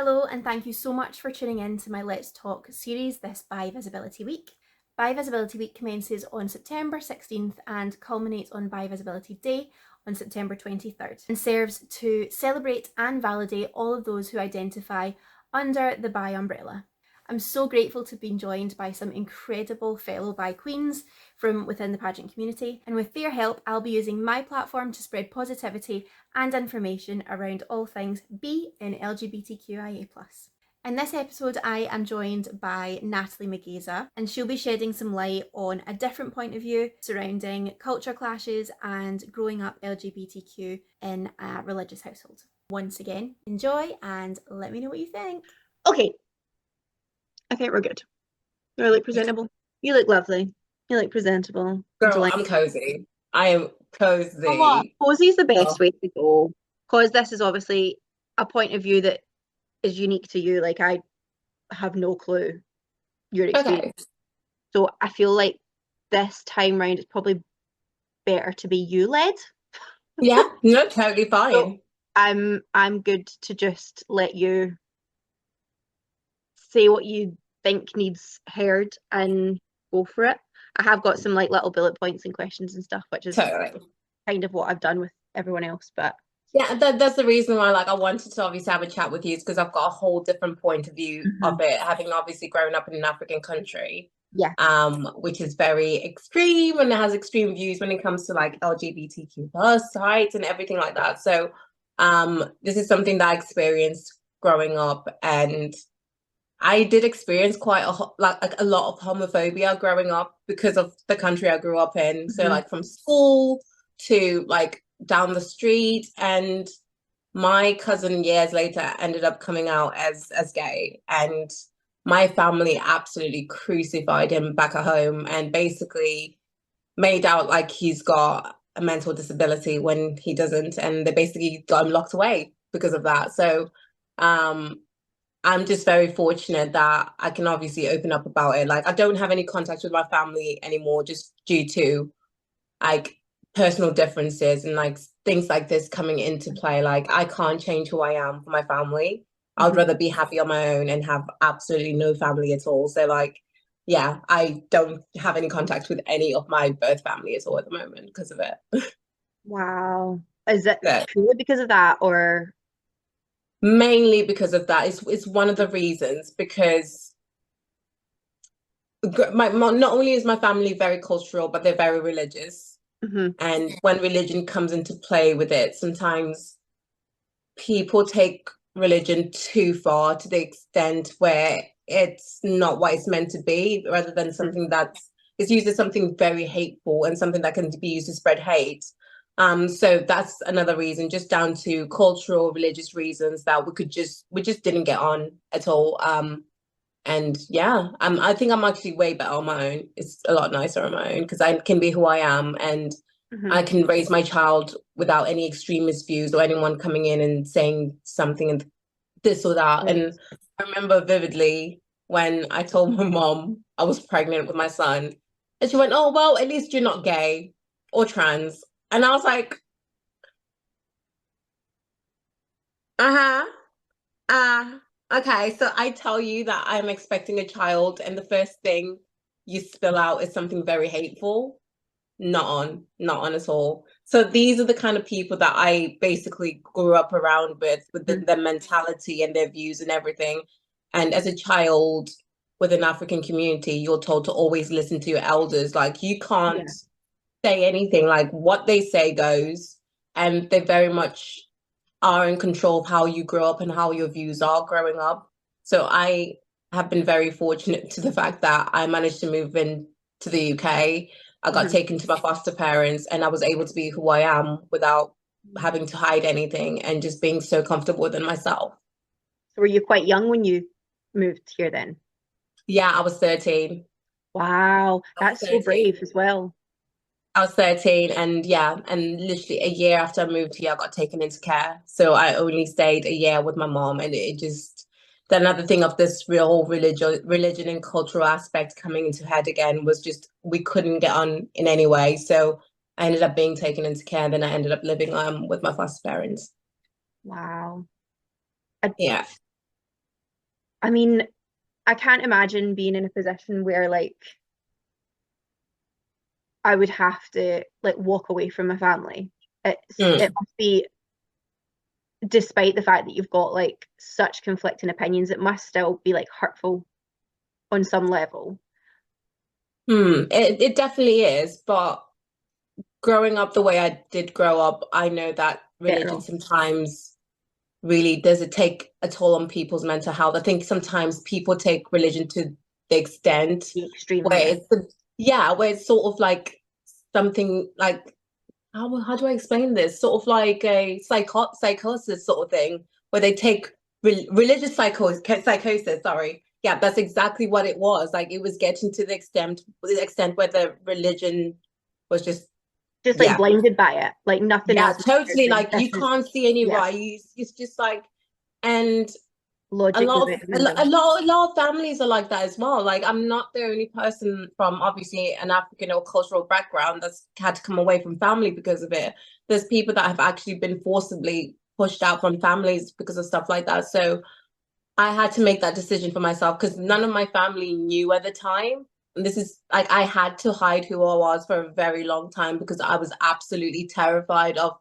Hello, and thank you so much for tuning in to my Let's Talk series this Bi Visibility Week. Bi Visibility Week commences on September 16th and culminates on Bi Visibility Day on September 23rd and serves to celebrate and validate all of those who identify under the Bi umbrella. I'm so grateful to be joined by some incredible fellow Bi queens from within the pageant community, and with their help I'll be using my platform to spread positivity and information around all things B in LGBTQIA+. In this episode, I am joined by Natalie Mageza, and she'll be shedding some light on a different point of view surrounding culture clashes and growing up LGBTQ in a religious household. Once again, enjoy and let me know what you think. Okay. I think we're good. You look presentable. You look lovely. You look presentable. Girl, I'm cozy. I am cozy. Cozy is the best way to go, because this is obviously a point of view that is unique to you. Like, I have no clue your experience. Okay. So I feel like this time round it's probably better to be you led. Yeah, no, totally fine. So I'm good to just let you say what you think needs heard and go for it. I have got some like little bullet points and questions and stuff, which is Totally. kind of what I've done with everyone else. But yeah, that's the reason why I wanted to obviously have a chat with you, is because I've got a whole different point of view of it, having obviously grown up in an African country. Yeah. Which is very extreme and it has extreme views when it comes to like LGBTQ plus rights and everything like that. So this is something that I experienced growing up, and I did experience quite a lot of homophobia growing up because of the country I grew up in. So like from school to like down the street, and my cousin years later ended up coming out as gay, and my family absolutely crucified him back at home and basically made out like he's got a mental disability when he doesn't, and they basically got him locked away because of that. So I'm just very fortunate that I can obviously open up about it. Like, I don't have any contact with my family anymore just due to like personal differences and like things like this coming into play. Like, I can't change who I am for my family. I would rather be happy on my own and have absolutely no family at all. So like, yeah, I don't have any contact with any of my birth family at all at the moment because of it. Wow. Is it Yeah. purely because of that, or? Mainly because of that. It's one of the reasons, because not only is my family very cultural, but they're very religious. And when religion comes into play with it, sometimes people take religion too far to the extent where it's not what it's meant to be, rather than something that is used as something very hateful and something that can be used to spread hate. So that's another reason, just down to cultural, religious reasons, that we just didn't get on at all. And yeah, I think I'm actually way better on my own. It's a lot nicer on my own because I can be who I am, and I can raise my child without any extremist views or anyone coming in and saying something and this or that. And I remember vividly when I told my mom I was pregnant with my son, and she went, "Oh, well, at least you're not gay or trans." And I was like, okay. So I tell you that I'm expecting a child, and the first thing you spill out is something very hateful. Not on at all. So these are the kind of people that I basically grew up around with their mentality and their views and everything. And as a child with an African community, you're told to always listen to your elders. Like, you can't say anything, like what they say goes. And they very much are in control of how you grow up and how your views are growing up. So I have been very fortunate to the fact that I managed to move in to the UK. I got taken to my foster parents, and I was able to be who I am without having to hide anything and just being so comfortable within myself. So were you quite young when you moved here then? Yeah, I was 13. Wow, that's so brave as well. I was 13, and yeah, and literally a year after I moved here, I got taken into care. So I only stayed a year with my mom, and it just, the another thing of this real religion and cultural aspect coming into head again was just, we couldn't get on in any way. So I ended up being taken into care, and then I ended up living with my foster parents. Wow. Yeah. I mean, I can't imagine being in a position where like I would have to like walk away from my family. It must be, despite the fact that you've got like such conflicting opinions, it must still be like hurtful on some level. It definitely is, but growing up the way I did grow up, I know that religion sometimes really does it take a toll on people's mental health. I think sometimes people take religion to the extent The extreme, where where it's sort of like something like how do I explain this? Sort of like a psychosis sort of thing, where they take religious psychosis. Sorry, yeah, that's exactly what it was. Like it was getting to the extent where the religion was just like blinded by it, like nothing else. Totally. Like you can't see any right. It's just like, and logic. A lot of families are like that as well. Like I'm not the only person from obviously an African or cultural background that's had to come away from family because of it. There's people that have actually been forcibly pushed out from families because of stuff like that. So I had to make that decision for myself because none of my family knew at the time. And this is like I had to hide who I was for a very long time because I was absolutely terrified of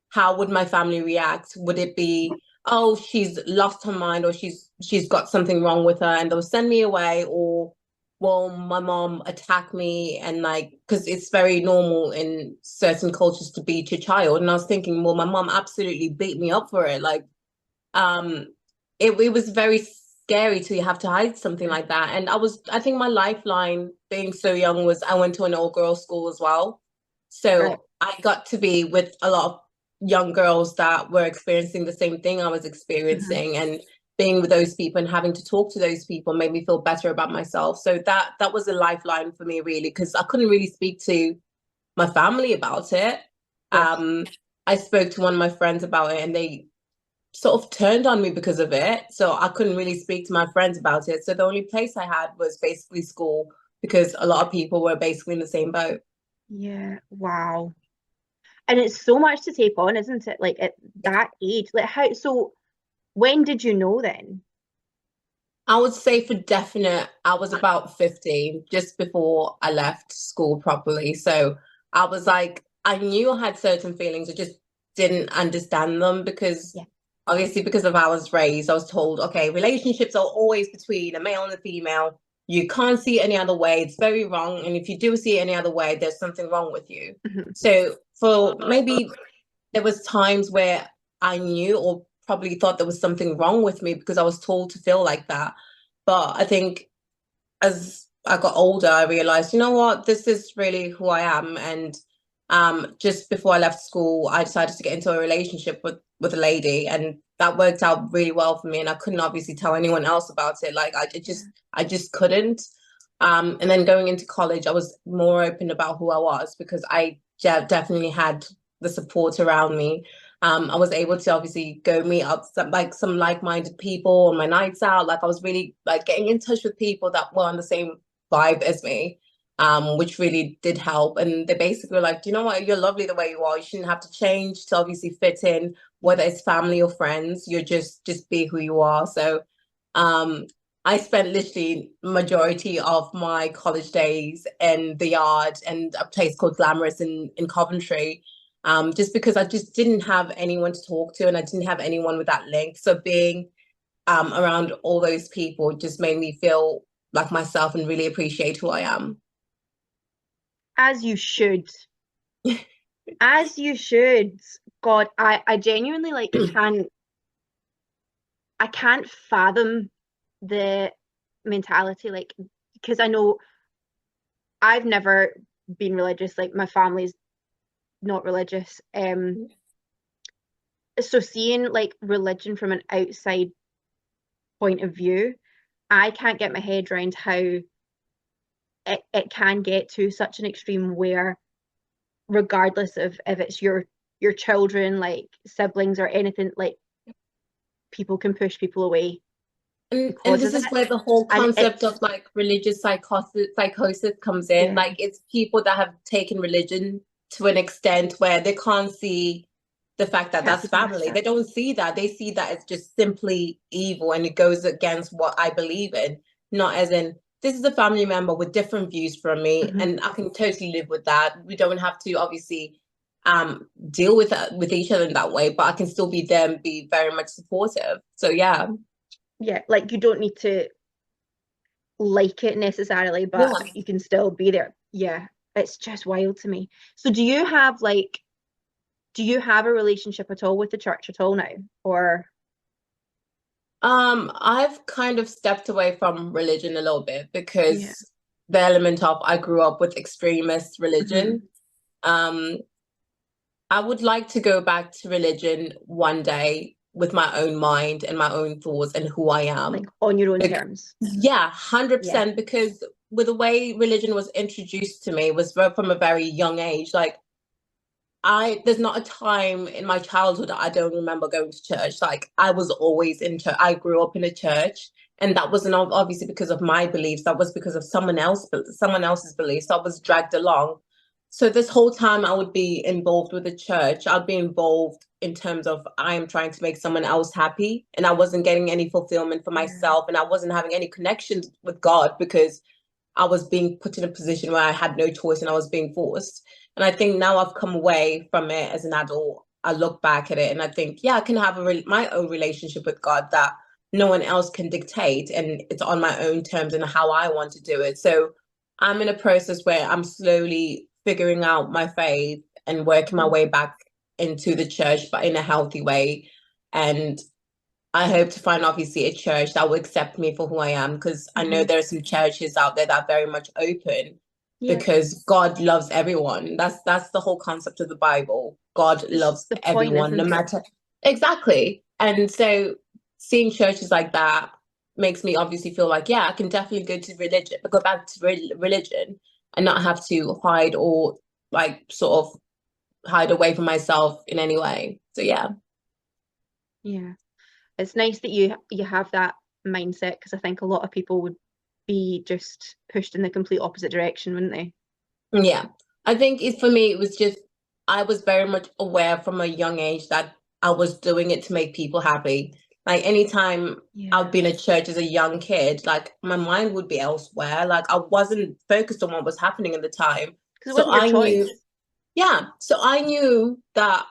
how would my family react? Would it be, oh, she's lost her mind or she's got something wrong with her and they'll send me away, or will my mom attack me? And like, because it's very normal in certain cultures to beat your child. And I was thinking, well, my mom absolutely beat me up for it. Like, it was very scary to have to hide something like that. And I think my lifeline being so young was I went to an all-girls school as well. So I got to be with a lot of young girls that were experiencing the same thing I was experiencing, and being with those people and having to talk to those people made me feel better about myself. So that was a lifeline for me, really, because I couldn't really speak to my family about it. I spoke to one of my friends about it and they sort of turned on me because of it. So I couldn't really speak to my friends about it. So the only place I had was basically school because a lot of people were basically in the same boat. Yeah, wow. And it's so much to take on, isn't it? Like at that age, like so when did you know then? I would say for definite, I was about 15, just before I left school properly. So I was like, I knew I had certain feelings, I just didn't understand them because obviously because of how I was raised, I was told, okay, relationships are always between a male and a female. You can't see it any other way. It's very wrong. And if you do see it any other way, there's something wrong with you. So for maybe there was times where I knew or probably thought there was something wrong with me because I was told to feel like that. But I think as I got older, I realized, you know what, this is really who I am. And just before I left school, I decided to get into a relationship with a lady, and that worked out really well for me. And I couldn't obviously tell anyone else about it. Like I just couldn't. And then going into college, I was more open about who I was because I definitely had the support around me. I was able to obviously go meet up some like-minded people on my nights out. Like I was really like getting in touch with people that were on the same vibe as me, which really did help. And they basically were like, do you know what? You're lovely the way you are. You shouldn't have to change to obviously fit in, whether it's family or friends. You're just be who you are. So I spent literally majority of my college days in the yard and a place called Glamorous in Coventry. Just because I just didn't have anyone to talk to and I didn't have anyone with that link. So being around all those people just made me feel like myself and really appreciate who I am. As you should. As you should. God, I genuinely like I can't fathom the mentality, like, because I know I've never been religious, like my family's not religious. So seeing like religion from an outside point of view, I can't get my head around how it can get to such an extreme where regardless of if it's your children, like siblings or anything, like people can push people away. And this is where the whole concept of like religious psychosis comes in. Like it's people that have taken religion to an extent where they can't see the fact that that's Can't even family. They don't see that. They see that as just simply evil, and it goes against what I believe in, not as in this is a family member with different views from me, and I can totally live with that. We don't have to obviously deal with each other in that way, but I can still be there and be very much supportive. So yeah. Yeah, like you don't need to like it necessarily, but Yeah. you can still be there. Yeah, it's just wild to me. So do you have a relationship at all with the church at all now? Or I've kind of stepped away from religion a little bit yeah. because the element of I grew up with extremist Mm-hmm. religion. Um, I would like to go back to religion one day with my own mind and my own thoughts and who I Like am. on your own Bec- terms. yeah, Yeah. 100%. Because with the way religion was introduced to me was from a very young age. Like there's not a time in my childhood that I don't remember going to church. Like I was always in church. I grew up in a church, and that wasn't obviously because of my beliefs. That was because of someone else's beliefs. So I was dragged along. So this whole time I would be involved with the church. I'd be involved in terms of I am trying to make someone else happy, and I wasn't getting any fulfillment for Yeah. myself, and I wasn't having any connections with God because I was being put in a position where I had no choice and I was being forced. And I think now I've come away from it as an adult. I look back at it and I think, yeah, I can have my own relationship with God that no one else can dictate. And it's on my own terms and how I want to do it. So I'm in a process where I'm slowly figuring out my faith and working my way back into the church, but in a healthy way. And I hope to find obviously a church that will accept me for who I am, because I know there are some churches out there that are very much open Yeah. because God loves everyone. That's the whole concept of the Bible. God This is loves the point, everyone, no isn't it? matter exactly. And so seeing churches like that makes me obviously feel like, yeah, I can definitely go back to religion and not have to hide or like sort of hide away from myself in any way. So yeah. Yeah. It's nice that you have that mindset, because I think a lot of people would be just pushed in the complete opposite direction, wouldn't they? Yeah, I think for me, it was just, I was very much aware from a young age that I was doing it to make people happy. Like anytime Yeah. I'd been at church as a young kid, like my mind would be elsewhere. Like I wasn't focused on what was happening at the time. Because it So wasn't your I knew, choice. yeah, so I knew that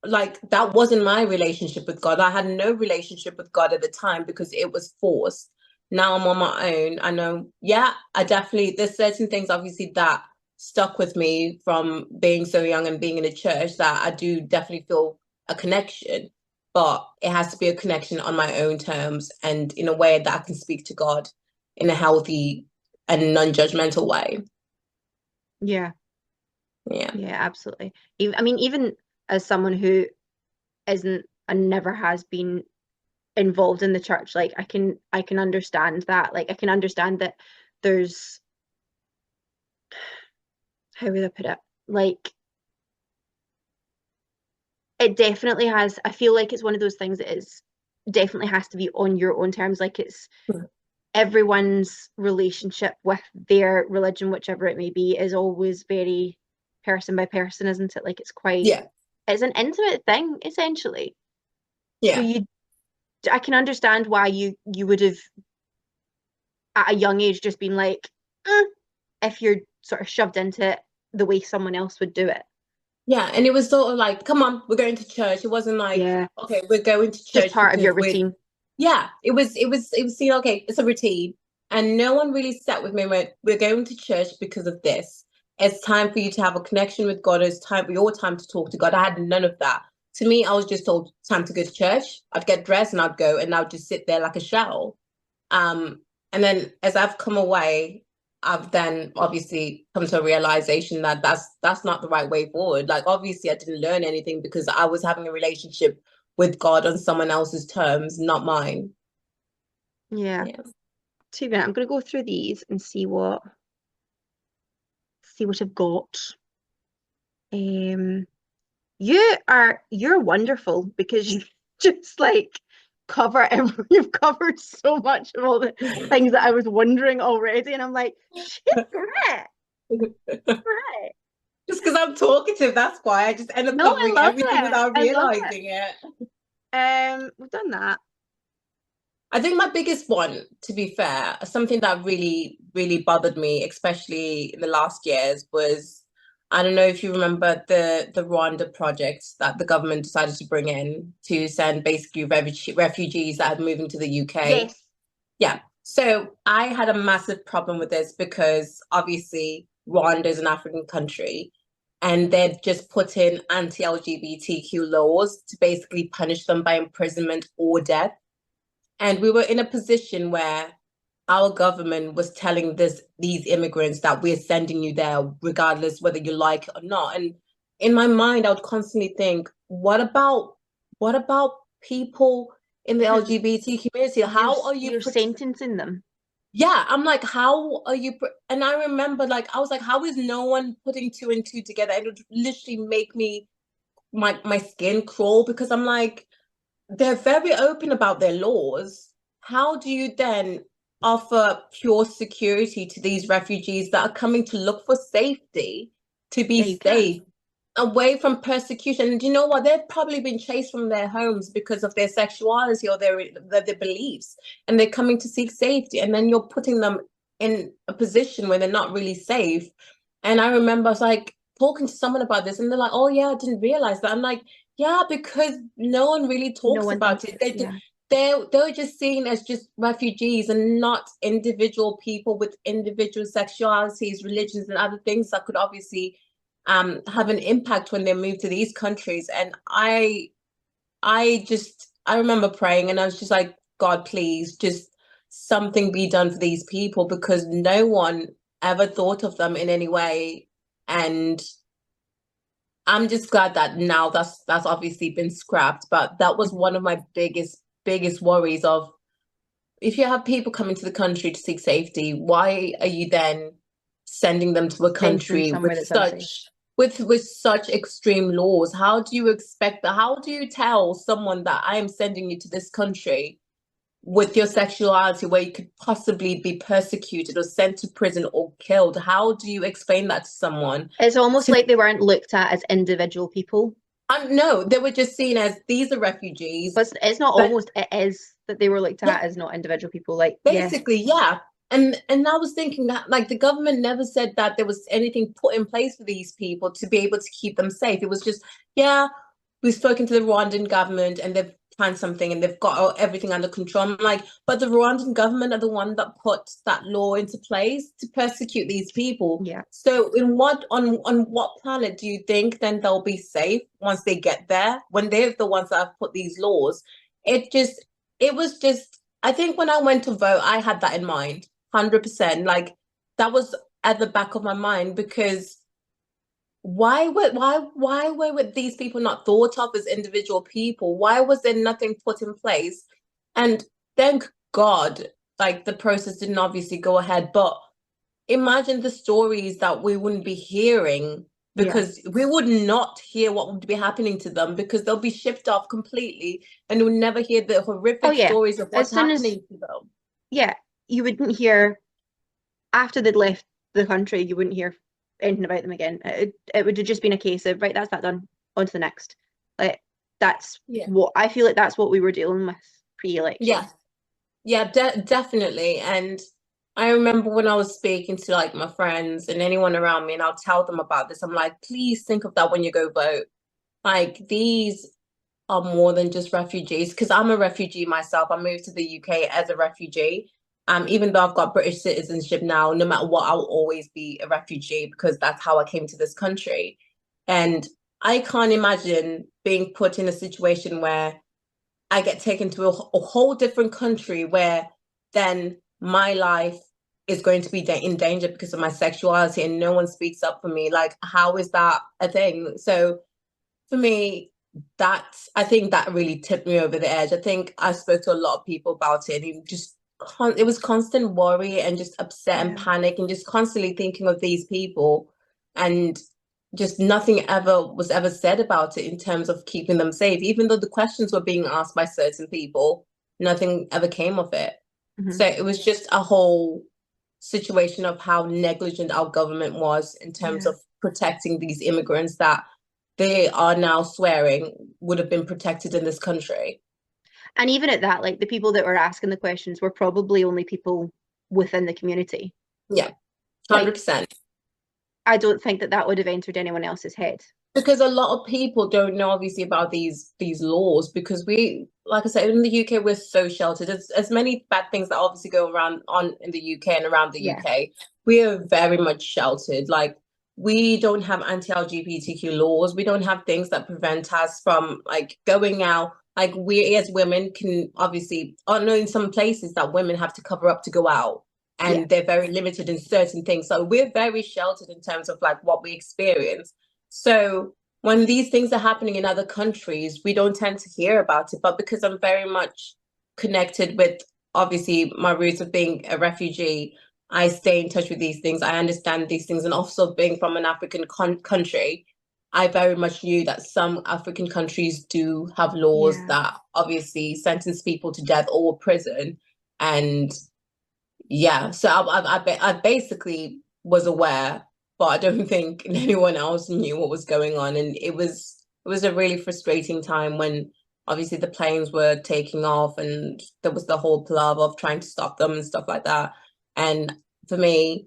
like that wasn't my relationship with God. I had no relationship with God at the time because it was forced. Now I'm on my own. I know, yeah, I definitely, there's certain things obviously that stuck with me from being so young and being in a church that I do definitely feel a connection, but it has to be a connection on my own terms and in a way that I can speak to God in a healthy and non-judgmental way. Yeah. Yeah. Yeah, absolutely. I mean, even as someone who isn't and never has been involved in the church, like I can understand that. Like I can understand that there's, how would I put it? Like it definitely has, I feel like it's one of those things that is definitely has to be on your own terms. Like it's everyone's relationship with their religion, whichever it may be, is always very person by person, isn't it? Like Yeah. it's an intimate thing essentially. So Yeah. I can understand why you would have at a young age just been like, if you're sort of shoved into it the way someone else would do it. Yeah, and it was sort of like, come on, we're going to church. It wasn't like, Yeah, okay, we're going to just church part of because your routine. yeah, it was seen, okay, it's a routine. And no one really sat with me and went, we're going to church because of this. It's time for you to have a connection with God. It's time for your time to talk to God. I had none of that. To me, I was just told time to go to church. I'd get dressed and I'd go and I'd just sit there like a shell. Um, and then as I've come away, I've then obviously come to a realization that that's not the right way forward. Like obviously I didn't learn anything because I was having a relationship with God on someone else's terms, not mine. Yeah. Yeah. 2 minutes. I'm gonna go through these and see what I've got. Um, you're wonderful because you just like you've covered so much of all the things that I was wondering already, and I'm like, shit, great, great. Just because I'm talkative, that's why I just end up No, I covering love everything it. without I love it. realizing it. We've done that. I think my biggest one, to be fair, something that really, really bothered me, especially in the last years, was I don't know if you remember the Rwanda projects that the government decided to bring in to send basically refugees that had moved into the UK. Yes. Yeah. So I had a massive problem with this because obviously Rwanda is an African country and they've just put in anti-LGBTQ laws to basically punish them by imprisonment or death. And we were in a position where our government was telling these immigrants that we're sending you there, regardless whether you like it or not. And in my mind, I would constantly think, what about people in the LGBT community? How are you You're sentencing them? Yeah, I'm like, how are you? And I remember, like, I was like, how is no one putting two and two together? It would literally make me my skin crawl because I'm like, they're very open about their laws. How do you then offer pure security to these refugees that are coming to look for safety, to Yeah, be you can't. safe, away from persecution? And do you know what? They've probably been chased from their homes because of their sexuality or their beliefs, and they're coming to seek safety. And then you're putting them in a position where they're not really safe. And I remember I was like talking to someone about this, and they're like, "Oh yeah, I didn't realize that." I'm like, "Yeah, because no one really No talks one about thinks it. yeah. They're just seen as just refugees and not individual people with individual sexualities, religions, and other things that could obviously have an impact when they move to these countries." And I remember praying, and I was just like, God, please, just something be done for these people because no one ever thought of them in any way. And I'm just glad that now that's obviously been scrapped. But that was one of my biggest worries of, if you have people coming to the country to seek safety, why are you then sending them to a country somewhere with that's unsafe. such extreme laws? How do you expect that? How do you tell someone that I am sending you to this country with your sexuality where you could possibly be persecuted or sent to prison or killed? How do you explain that to someone? It's almost like they weren't looked at as individual people. No, they were just seen as, these are refugees. But it's not But almost, it is that they were looked yeah, at as not individual people. Like, yeah. basically, yeah. And I was thinking that, like, the government never said that there was anything put in place for these people to be able to keep them safe. It was just, yeah, we've spoken to the Rwandan government and they've planned something and they've got everything under control. I'm like, but the Rwandan government are the one that put that law into place to persecute these people. Yeah. So on what planet do you think then they'll be safe once they get there, when they're the ones that have put these laws? It was just, I think when I went to vote, I had that in mind, 100%. Like, that was at the back of my mind, because why were these people not thought of as individual people? Why was there nothing put in place? And thank God, like, the process didn't obviously go ahead, but imagine the stories that we wouldn't be hearing, because we would not hear what would be happening to them, because they'll be shipped off completely and we'll never hear the horrific stories of what's happening to them. Yeah, you wouldn't hear, after they'd left the country, you wouldn't hear anything about them again. It would have just been a case of, right, that's that done, on to the next. Like, that's what I feel like that's what we were dealing with pre-election. Yeah, definitely. And I remember when I was speaking to, like, my friends and anyone around me, and I'll tell them about this, I'm like, please think of that when you go vote. Like, these are more than just refugees, because I'm a refugee myself. I moved to the UK as a refugee. Even though I've got British citizenship now, no matter what, I'll always be a refugee because that's how I came to this country. And I can't imagine being put in a situation where I get taken to a whole different country where then my life is going to be in danger because of my sexuality and no one speaks up for me. Like, how is that a thing? So for me, I think that really tipped me over the edge. I think I spoke to a lot of people about it, and it was constant worry and just upset and panic and just constantly thinking of these people, and just nothing was ever said about it in terms of keeping them safe. Even though the questions were being asked by certain people, nothing ever came of it. So it was just a whole situation of how negligent our government was in terms of protecting these immigrants that they are now swearing would have been protected in this country. And even at that, like the people that were asking the questions were probably only people within the community. Yeah, 100%. I don't think that would have entered anyone else's head. Because a lot of people don't know obviously about these laws, because we, like I said, in the UK we're so sheltered. There's as many bad things that obviously go around on in the UK and around the UK. We are very much sheltered. Like, we don't have anti-LGBTQ laws. We don't have things that prevent us from like going out. Like, we as women can obviously, I know in some places that women have to cover up to go out, and they're very limited in certain things. So we're very sheltered in terms of like what we experience. So when these things are happening in other countries, we don't tend to hear about it. But because I'm very much connected with, obviously, my roots of being a refugee, I stay in touch with these things. I understand these things. And also being from an African country, I very much knew that some African countries do have laws that obviously sentence people to death or prison. And so I basically was aware, but I don't think anyone else knew what was going on. And it was a really frustrating time when obviously the planes were taking off and there was the whole palaver of trying to stop them and stuff like that. And for me,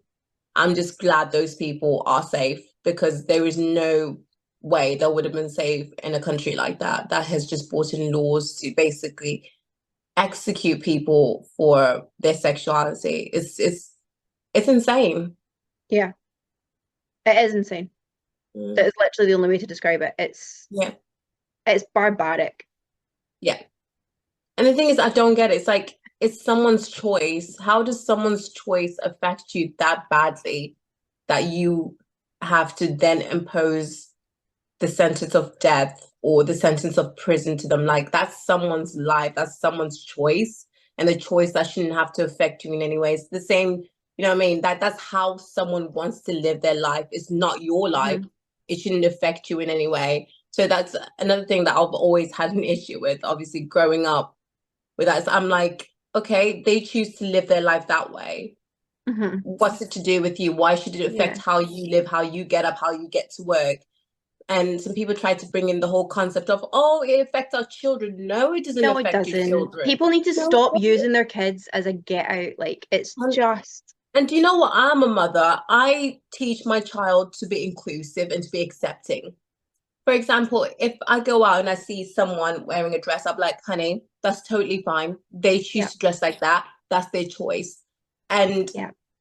I'm just glad those people are safe, because there is no way that would have been safe in a country like that has just brought in laws to basically execute people for their sexuality. It's insane. Yeah. It is insane. That is literally the only way to describe it. It's barbaric. Yeah. And the thing is, I don't get it. It's like, it's someone's choice. How does someone's choice affect you that badly that you have to then impose the sentence of death or the sentence of prison to them? Like, that's someone's life, that's someone's choice, and the choice that shouldn't have to affect you in any way. It's the same, you know what I mean? That's how someone wants to live their life. It's not your life. It shouldn't affect you in any way. So that's another thing that I've always had an issue with, obviously, growing up with that. So I'm like, okay, they choose to live their life that way. What's it to do with you? Why should it affect how you live, how you get up, how you get to work? And some people try to bring in the whole concept of, oh, it affects our children. No, it doesn't affect your children. People need to stop using their kids as a get out. Like, it's just... And do you know what? I'm a mother. I teach my child to be inclusive and to be accepting. For example, if I go out and I see someone wearing a dress, I'm like, honey, that's totally fine. They choose to dress like that. That's their choice. And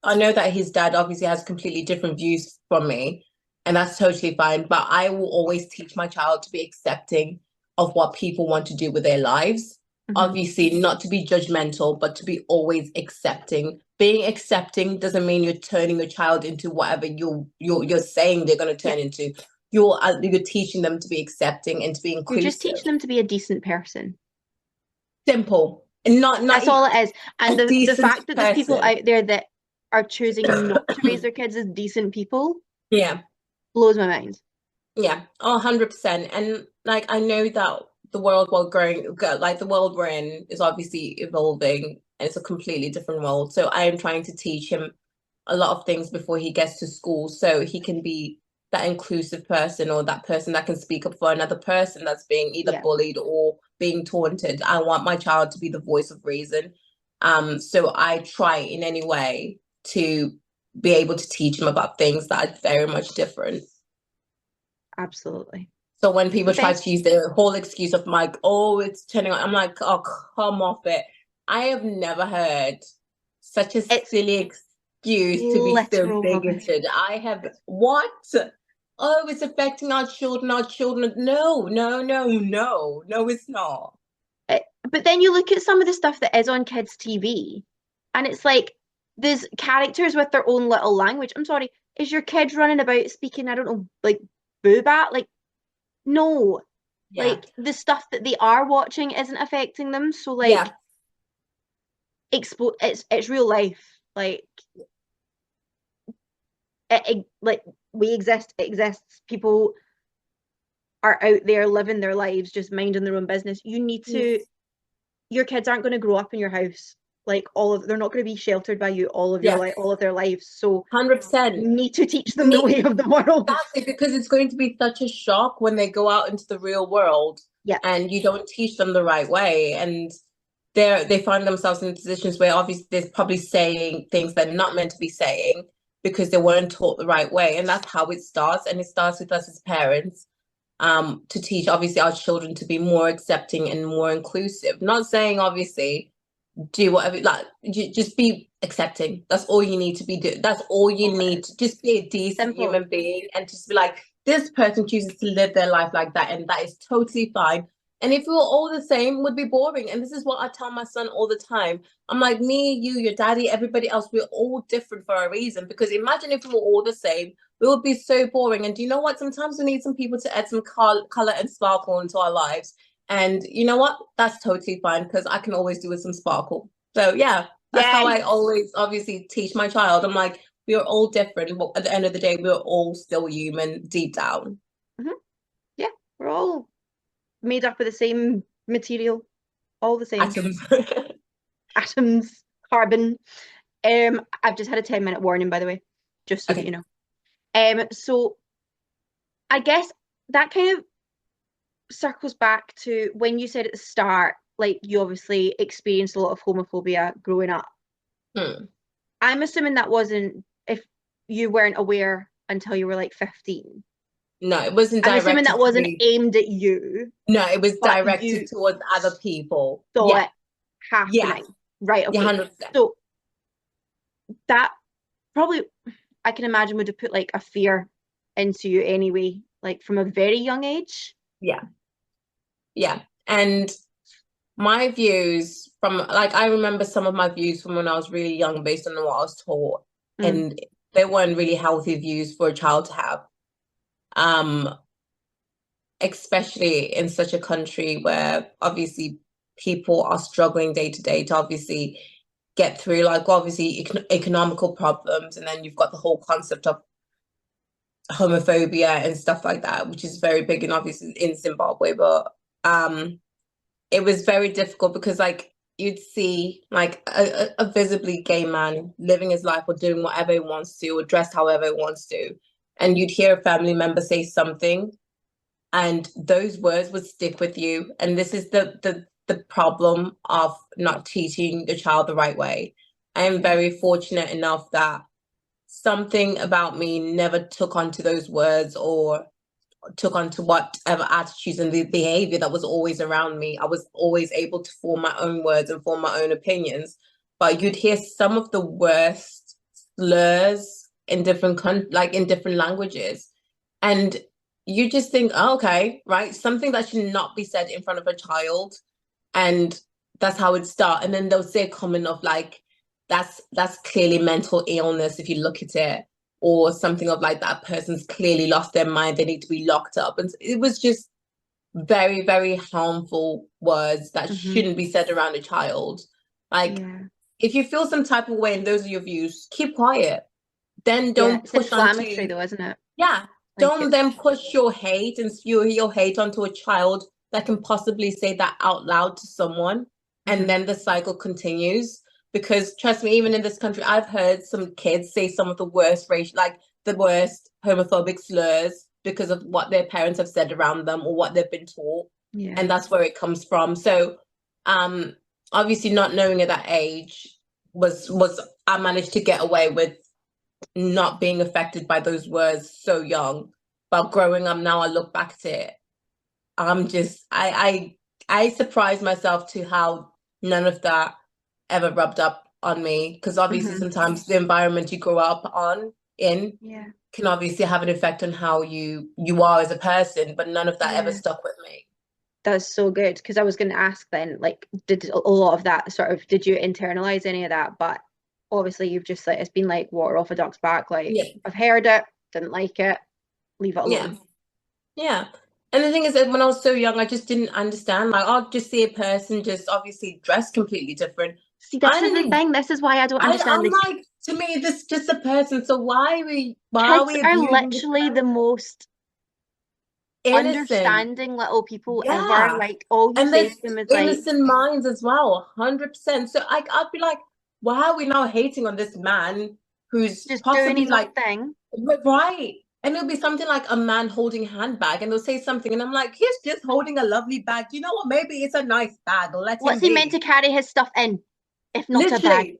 I know that his dad obviously has completely different views from me, and that's totally fine. But I will always teach my child to be accepting of what people want to do with their lives. Obviously, not to be judgmental, but to be always accepting. Being accepting doesn't mean you're turning your child into whatever you're saying they're going to turn into. You're teaching them to be accepting and to be inclusive. You're just teaching them to be a decent person. Simple. And not that's all it is. And the fact that there's people out there that are choosing not to raise their kids as decent people blows my mind. Yeah, 100%. And like, I know that the world the world we're in is obviously evolving, and it's a completely different world. So I am trying to teach him a lot of things before he gets to school, so he can be that inclusive person, or that person that can speak up for another person that's being either bullied or being taunted. I want my child to be the voice of reason. So I try in any way to be able to teach him about things that are very much different. Absolutely. So when people try to use the whole excuse of like, oh, it's turning on, I'm like, oh, come off it. I have never heard such a silly excuse to be so bigoted. I have, what? Oh, it's affecting our children. No, it's not. But then you look at some of the stuff that is on kids' TV, and it's like, there's characters with their own little language. I'm sorry, is your kid running about speaking, I don't know, like boobat? Like, no. Like, the stuff that they are watching isn't affecting them. So like, it's real life. Like, like, we exist, it exists. People are out there living their lives, just minding their own business. You need to, your kids aren't going to grow up in your house. like they're not going to be sheltered by you all of Yes. all of their lives. So 100%. you need to teach them the way of the world. Exactly, because it's going to be such a shock when they go out into the real world, and you don't teach them the right way, and they find themselves in positions where obviously they're probably saying things they're not meant to be saying because they weren't taught the right way. And that's how it starts. And it starts with us as parents, to teach obviously our children to be more accepting and more inclusive. Not saying obviously do whatever, like just be accepting. That's all you need to be do. That's all you need to just be a decent human being, and just be like, this person chooses to live their life like that, and that is totally fine. And if we were all the same, it would be boring. And this is what I tell my son all the time. I'm like, me, you, your daddy, everybody else, we're all different for a reason. Because imagine if we were all the same, we would be so boring. And do you know what? Sometimes we need some people to add some color and sparkle into our lives. And you know what? That's totally fine, because I can always do with some sparkle. So yeah, that's how I always obviously teach my child. I'm like, we are all different, but at the end of the day, we're all still human deep down. Yeah, we're all made up of the same material, all the same atoms, carbon. I've just had a 10-minute warning, by the way, just so that you know. So I guess that kind of circles back to when you said at the start, like you obviously experienced a lot of homophobia growing up. I'm assuming that wasn't, if you weren't aware until you were like 15. No, it wasn't directed. I'm assuming that wasn't aimed at you. No, it was directed towards other people. It happening. Right, okay. 100%. So that probably, I can imagine, would have put like a fear into you anyway, like from a very young age. Yeah. And my views from, like, I remember some of my views from when I was really young based on what I was taught. And they weren't really healthy views for a child to have. Especially in such a country where obviously people are struggling day to day to obviously get through, like obviously economical problems, and then you've got the whole concept of homophobia and stuff like that, which is very big and obviously in Zimbabwe. But it was very difficult because like you'd see like a visibly gay man living his life or doing whatever he wants to or dressed however he wants to, and you'd hear a family member say something and those words would stick with you. And this is the problem of not teaching the child the right way. I am very fortunate enough that something about me never took onto those words or took onto whatever attitudes and the behavior that was always around me. I was always able to form my own words and form my own opinions. But you'd hear some of the worst slurs in different in different languages. And you just think, oh, okay, right, something that should not be said in front of a child. And that's how it starts. And then they'll say a comment of like, that's clearly mental illness if you look at it, or something of like, that person's clearly lost their mind, they need to be locked up. And it was just very, very harmful words that shouldn't be said around a child. Like, if you feel some type of way and those are your views, keep quiet. Then don't push inflammatory though, isn't it? Yeah. Don't then push your hate and spew your hate onto a child that can possibly say that out loud to someone. And then the cycle continues. Because trust me, even in this country, I've heard some kids say some of the worst the worst homophobic slurs because of what their parents have said around them or what they've been taught. And that's where it comes from. So obviously not knowing at that age was I managed to get away with not being affected by those words so young. But growing up now, I look back at it, I'm just I surprised myself to how none of that ever rubbed up on me, because obviously sometimes the environment you grow up in can obviously have an effect on how you are as a person, but none of that ever stuck with me. That's so good, because I was going to ask then, like, did a lot of that did you internalize any of that? But obviously you've just like, it's been like water off a duck's back, like I've heard it, didn't like it, leave it alone. And the thing is that when I was so young, I just didn't understand. Like, I'll just see a person just obviously dressed completely different. See, this is the thing. This is why I don't understand. I'm like, to me, this is just a person. So why are we kids are literally the most innocent. understanding little people ever. Yeah. Like all you And say there's to them is like, innocent minds as well, 100%. So I'd be like, why are we now hating on this man who's just doing possibly his own like, thing. right? And it'll be something like a man holding a handbag, and they'll say something, and I'm like, he's just holding a lovely bag. Do you know what? Maybe it's a nice bag. Let him What's he meant to be. carry his stuff in, if not a bag? Literally.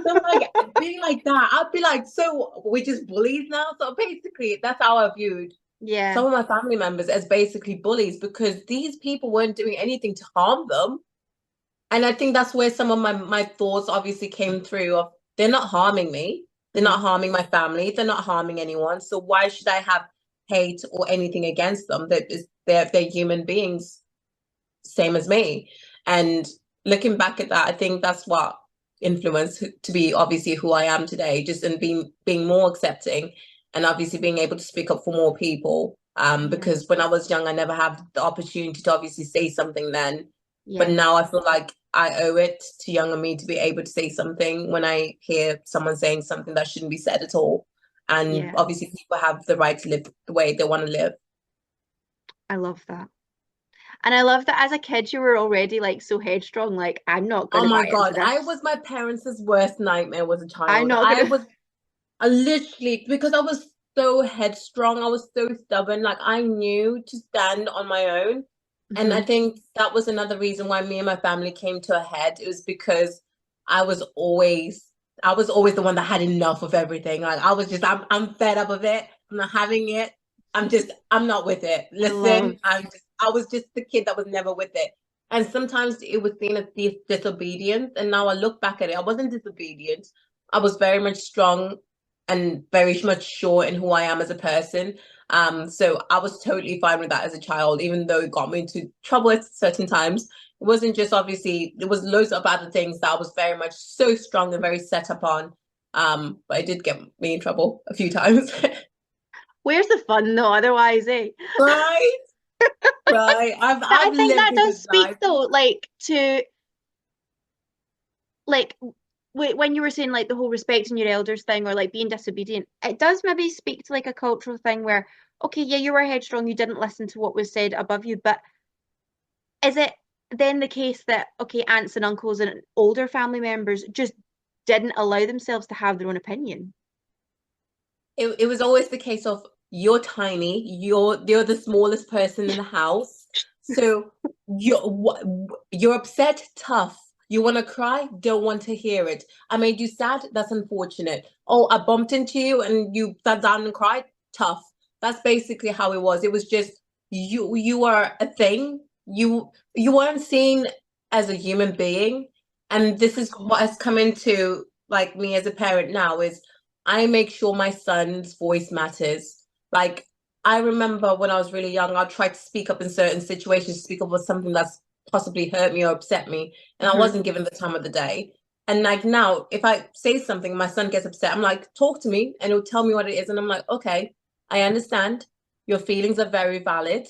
So like being like that, I'd be like, so we're just bullies now. So basically, that's how I viewed Yeah, some of my family members as basically bullies because these people weren't doing anything to harm them. And I think that's where some of my thoughts obviously came through of they're not harming me. They're not harming my family. They're not harming anyone. So why should I have hate or anything against them? They're human beings, same as me. And looking back at that, I think that's what influenced to be obviously who I am today, just in being more accepting and obviously being able to speak up for more people. Because when I was young, I never had the opportunity to obviously say something then. But yeah, now I feel like I owe it to younger me to be able to say something when I hear someone saying something that shouldn't be said at all. And yeah. obviously people have the right to live the way they want to live. I love that. And I love that as a kid you were already like so headstrong, like I'm not Oh gonna my buy into God, I this. was my parents' worst nightmare as a I'm child. not I gonna was I literally, because I was so headstrong, I was so stubborn, like I knew to stand on my own. And I Mhm. think that was another reason why me and my family came to a head. It was because I was always I was always the one that had enough of everything. Like I was just I'm fed up of it. I'm not having it. I'm not with it. I love Listen, I was just the kid that was never with it. And sometimes it was seen as disobedience. And now I look back at it, I wasn't disobedient. I was very much strong and very much sure in who I am as a person. So I was totally fine with that as a child, even though it got me into trouble at certain times. It wasn't just obviously, there was loads of other things that I was very much so strong and very set up on. But it did get me in trouble a few times. where's the fun though, otherwise, eh? Right, right. But I I've think lived that a does good speak life. though, like to like when you were saying like the whole respecting your elders thing or like being disobedient, it does maybe speak to like a cultural thing where, okay, yeah, you were headstrong, you didn't listen to what was said above you, but is it then the case that, okay, aunts and uncles and older family members just didn't allow themselves to have their own opinion? It was always the case of you're tiny, you're the smallest person in the house, so you're upset, tough. You want to cry, don't want to hear it. I made you sad, that's unfortunate. Oh, I bumped into you and you sat down and cried, tough. That's basically how it was. It was just you are a thing. You weren't seen as a human being, and this is what has come into like me as a parent now is I make sure my son's voice matters. Like, I remember when I was really young, I'd try to speak up in certain situations, speak up with something that's possibly hurt me or upset me, and I Mhm. wasn't given the time of the day. And like now, if I say something, my son gets upset, I'm like, talk to me, and he'll tell me what it is. And I'm like, okay, I understand. Your feelings are very valid.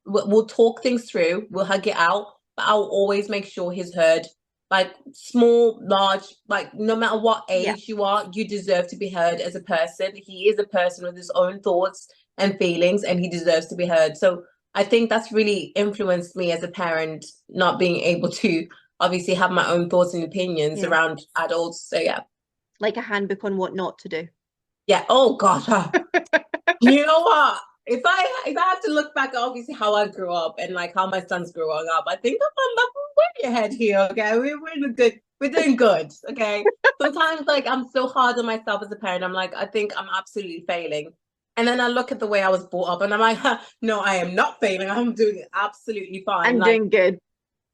We'll talk things through, we'll hug it out, but I'll always make sure he's heard like small, large, like no matter what Yeah, age you are, you deserve to be heard as a person. He is a person with his own thoughts and feelings, and he deserves to be heard. So I think that's really influenced me as a parent, not being able to obviously have my own thoughts and opinions yeah. around adults. So yeah. Like a handbook on what not to do. Yeah. Oh gosh. You know what? If I have to look back at obviously how I grew up and like how my son's growing up, I think I'm way ahead here. Okay, we're doing good. Okay. Sometimes like I'm so hard on myself as a parent. I'm like, I think I'm absolutely failing. And then I look at the way I was brought up and I'm like, no, I am not failing. I'm doing absolutely fine. I'm Like doing good.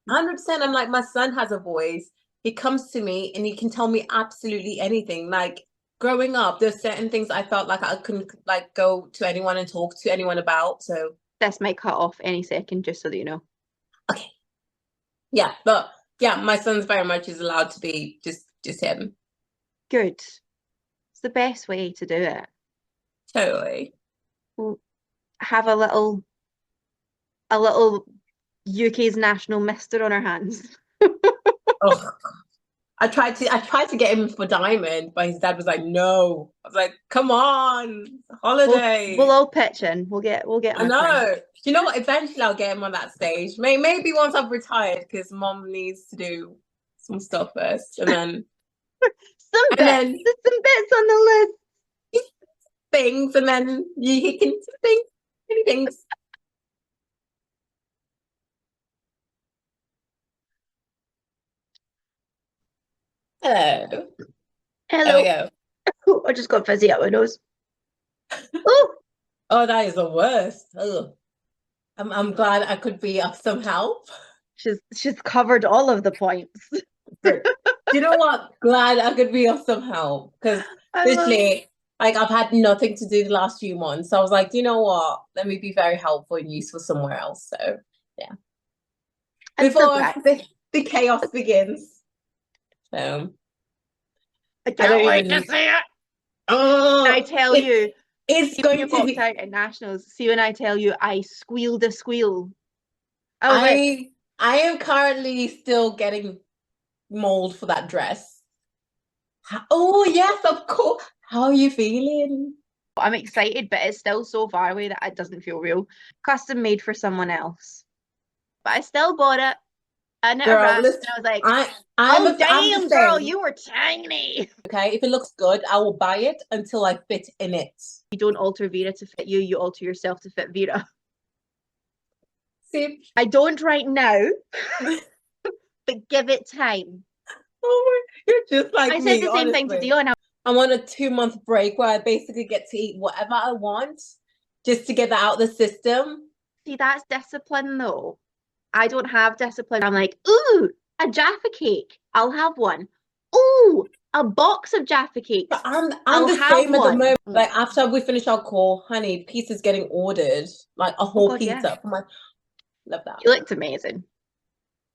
100%. I'm like, my son has a voice. He comes to me and he can tell me absolutely anything. Like growing up, there's certain things I felt like I couldn't like go to anyone and talk to anyone about. So This might cut off any second, just so that you know. okay, yeah, but yeah, my son's very much is allowed to be just him. Good. It's the best way to do it. Totally. We'll have a little UK's national mister on our hands. Oh, I tried to get him for diamond, but his dad was like, no. I was like, come on, holiday. We'll all pitch in. We'll get I him a crown. know. You know what? Eventually I'll get him on that stage. Maybe once I've retired, because mom needs to do some stuff first. And then some bits on the list. Things, and then he can think many things. Hello. Hello. There we go. Oh, I just got fizzy up my nose. Oh, Oh, that is the worst. Ugh. I'm glad I could be of some help. she's covered all of the points. Do you know what? Glad I could be of some help, because literally, like, I've had nothing to do the last few months. So I was like, do you know what? Let me be very helpful and useful somewhere else. So yeah. Before the chaos begins. So I can't wait to see it. Oh, I tell you, it's going to be out at nationals. See, when I tell you, I squealed a squeal. I am currently still getting mold for that dress. Oh yes, of course. How are you feeling? I'm excited, but it's still so far away that it doesn't feel real. Custom made for someone else, but I still bought it. And it arrived, and I was like, I'm damn, girl, you were tiny. Okay, if it looks good, I will buy it until I fit in it. You don't alter Vera to fit you, you alter yourself to fit Vera. See? I don't right now, but give it time. Oh, you're just like I me, said the same thing to honestly. Dion. I'm on a 2-month break where I basically get to eat whatever I want just to get that out of the system. See, that's discipline though. I don't have discipline. I'm like, ooh, a Jaffa cake. I'll have one. Ooh, a box of Jaffa cakes. But I'm the same at the moment. Like, after we finish our call, honey, pizza's getting ordered. Like a whole pizza. Yeah. I'm like, love that. You looked amazing.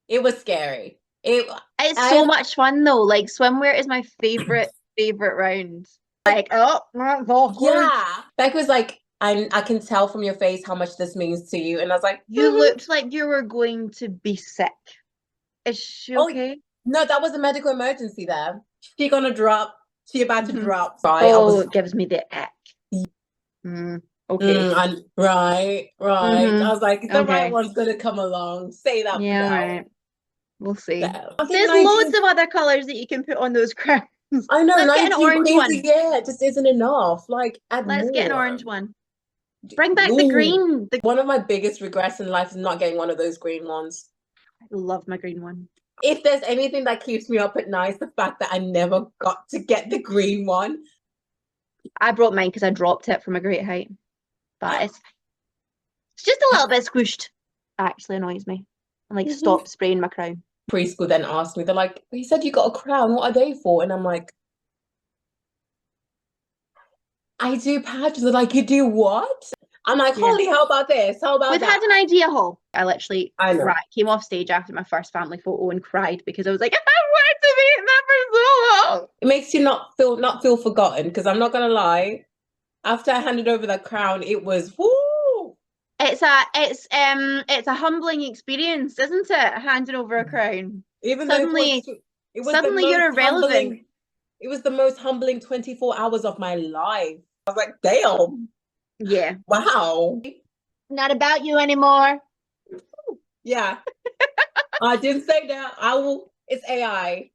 It was scary. It's so much fun though. Like, swimwear is my favorite round. Like, oh, that's awkward. Yeah. Beck was like, I can tell from your face how much this means to you. And I was like, you looked like you were going to be sick. Is she okay? No, that was a medical emergency there. She gonna drop. She about to drop. It gives me the ick. Okay. Right. I was like, the right one's gonna come along. Say that. Yeah, right. We'll see. So, there's loads of other colours that you can put on those crowns. I know. Let's get an orange one. Yeah, it just isn't enough. Like, let's get an orange one. Bring back the green. One of my biggest regrets in life is not getting one of those green ones. I love my green one. If there's anything that keeps me up at night, it's the fact that I never got to get the green one. I brought mine because I dropped it from a great height. But it's just a little bit squished. Actually annoys me. I'm like, stop spraying my crown. Preschool then asked me, they're like, he said you got a crown, what are they for? And I'm like, I do pageants. They're like, you do what? I'm like, Holly, how about this? How about We've had an idea hall. I literally came off stage after my first family photo and cried because I was like, I wanted to be in that for so long. It makes you not feel forgotten, because I'm not gonna lie. After I handed over that crown, it was woo. It's a humbling experience, isn't it? Handing over a crown. Even suddenly, you're irrelevant. It was the most humbling 24 hours of my life. I was like, damn. Yeah. Wow. Not about you anymore. Yeah. I didn't say that. It's AI.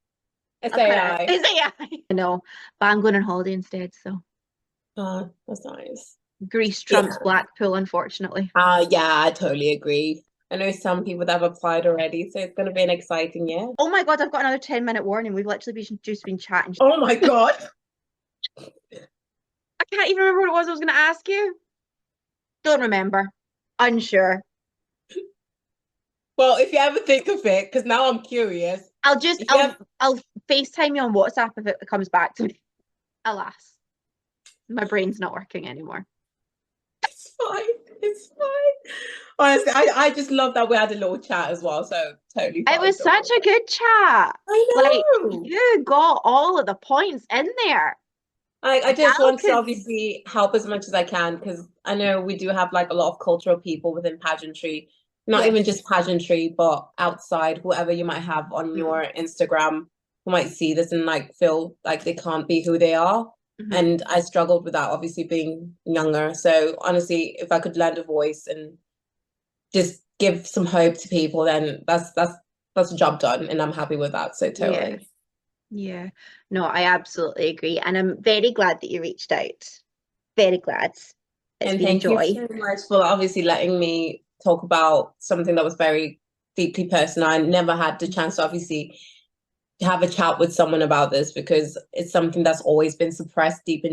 It's AI. It's AI. No, but I'm going on holiday instead, so. That's nice. Greece trumps Blackpool, unfortunately. Yeah, I totally agree. I know some people that have applied already, so it's going to be an exciting year. Oh my God, I've got another 10-minute warning. We've literally just been chatting. Oh my God. I can't even remember what it was I was going to ask you. Don't remember. Unsure. Well, if you ever think of it, because now I'm curious. I'll FaceTime you on WhatsApp if it comes back to me. Alas, my brain's not working anymore. It's fine. Honestly, I just love that we had a little chat as well. So totally fine. It was such a good chat. I know. Like, you got all of the points in there. I just want to obviously help as much as I can, because I know we do have like a lot of cultural people within pageantry, not even just pageantry, but outside, whoever you might have on your Instagram. who might see this and like feel like they can't be who they are. Mhm. And I struggled with that, obviously being younger. So honestly, if I could lend a voice and just give some hope to people, then that's a job done, and I'm happy with that. So totally. Yeah. No, I absolutely agree. And I'm very glad that you reached out. Very glad. It's And been a thank you joy. so much for obviously letting me talk about something that was very deeply personal. I never had the chance to obviously have a chat with someone about this, because it's something that's always been suppressed deep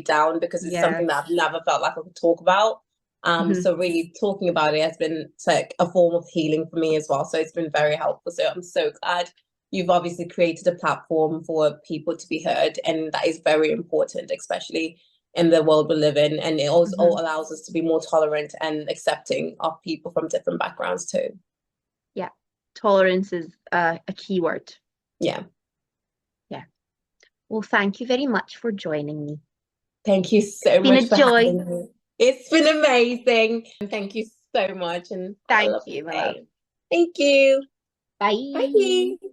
down, because it's Yeah. something that I've never felt like I could talk about. Mhm. So really talking about it has been like a form of healing for me as well. So it's been very helpful. So I'm so glad you've obviously created a platform for people to be heard, and that is very important, especially in the world we live in. And it also Mhm. allows us to be more tolerant and accepting of people from different backgrounds too. Yeah. Tolerance is a key word. Yeah. Yeah. Well, thank you very much for joining me. Thank you so It's been much a for joy. having me. It's been amazing. And thank you so much, and have a Thank lovely you, my day. love. Thank you. Bye. Bye.